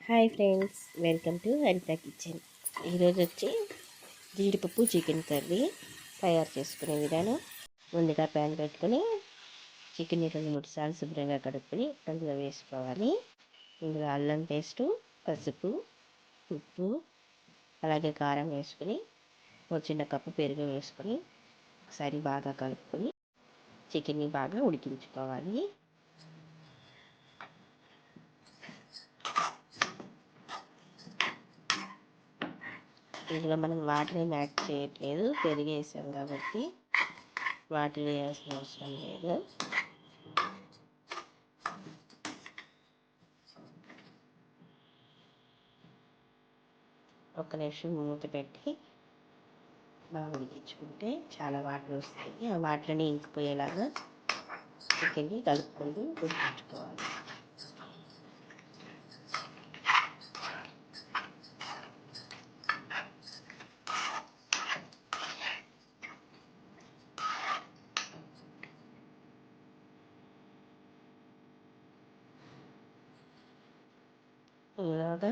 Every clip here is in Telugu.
హాయ్ ఫ్రెండ్స్, వెల్కమ్ టు హరిత కిచెన్. ఈరోజు వచ్చి జీడిపప్పు చికెన్ కర్రీ తయారు చేసుకునే విధానం. ముందుగా ప్యాన్ పెట్టుకొని చికెన్ని 2-3 సార్లు శుభ్రంగా కడుక్కొని అందులో వేసుకోవాలి. ఇందులో అల్లం పేస్టు, పసుపు, ఉప్పు, అలాగే కారం వేసుకొని ఒక చిన్న కప్పు పెరుగు వేసుకొని ఒకసారి బాగా కలుపుకొని చికెన్ని బాగా ఉడికించుకోవాలి. ఇందులో మనం వాటర్ ఏమి యాడ్ చేయట్లేదు, పెరుగు వేసాం కాబట్టి వాటర్ వేయాల్సిన అవసరం లేదు. ఒక నిమిషం మూత పెట్టి బాగా ఉడికించుకుంటే చాలా వాటర్ వస్తాయి. ఆ వాటర్ని ఇంకిపోయేలాగా చికెన్ని కలుపుకుంటూ ఉడికించుకోవాలి. ఇలాగా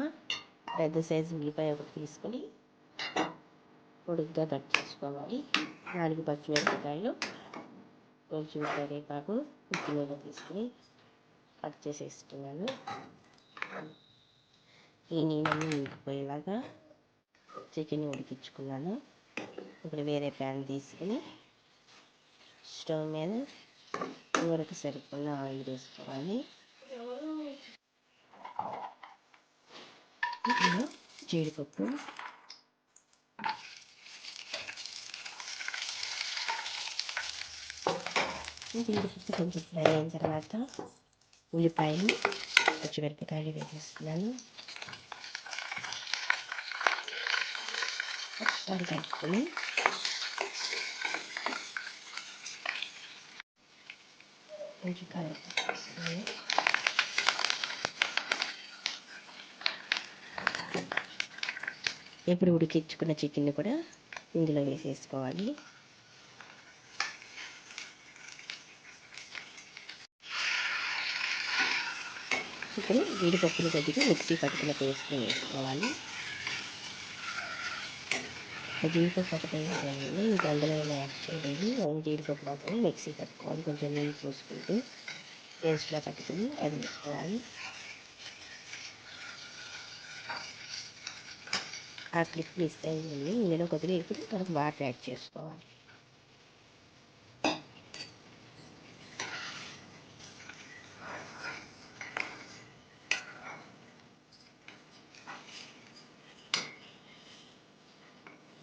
పెద్ద సైజు ఉల్లిపాయ ఒకటి తీసుకొని పొడుగ్గా కట్ చేసుకోవాలి. 4 పచ్చిమిరపకాయలు, కొంచెం కరివేపాకు, కొత్తిమీర తీసుకొని కట్ చేసేసుకున్నాను. ఈ నీళ్ళని ఇంకిపోయేలాగా చికెన్ ఉడికించుకున్నాను. ఇప్పుడు వేరే ప్యాన్ తీసుకుని స్టవ్ మీద కూరకు సరిపడిన ఆయిల్ వేసుకోవాలి. జీడిపప్పు, జీడిపప్పు కొంచెం ఫ్రై అయిన తర్వాత ఉల్లిపాయలు, పచ్చిమిరపకాయలు వేసేస్తున్నాను. ఒకసారి కలుపుకొని కొంచెం కలుపుకొని ఇప్పుడు ఉడికించుకున్న చికెన్ని కూడా ఇందులో వేసేసుకోవాలి. ఇప్పుడు జీడిపప్పుని కొద్దిగా మిక్సీ పట్టుకున్న పేస్ట్ని వేసుకోవాలి. జీడిపప్పు ఒకటే వేయాలి, ఇంకా అందులో యాడ్ చేయలేదు. జీడిపప్పు మాత్రమే మిక్సీ పట్టుకోవాలి. కొంచెం నీళ్ళు పోసుకుంటూ పేస్ట్లా పట్టుకుని అది వేసుకోవాలి. ఆ క్లిప్ మిస్ అయింది. ఇందులో కొద్దిగా ఇప్పుడు మనకు వాటర్ యాడ్ చేసుకోవాలి.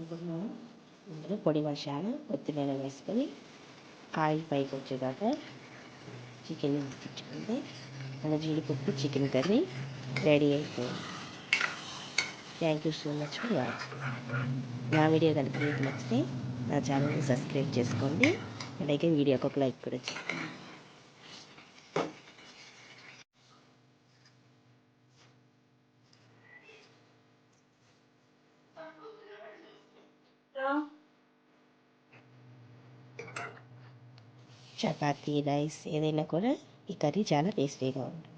ఇప్పుడు ఇందులో పొడి మసాలా, కొత్తిమీర వేసుకొని ఆయిల్ పైకి వచ్చేదాకా చికెన్ ఉడికించుకుంటే మన జీడిపప్పు చికెన్ కర్రీ రెడీ అయిపోయింది. Thank you so much for watching. నా వీడియో కనుక మీకు నచ్చితే నా ఛానల్ని సబ్స్క్రైబ్ చేసుకోండి. అలాగే వీడియోకి ఒక లైక్ కూడా చేయండి. చపాతీ, రైస్ ఏదైనా కూడా ఈ కర్రీ చాలా టేస్టీగా ఉంటుంది.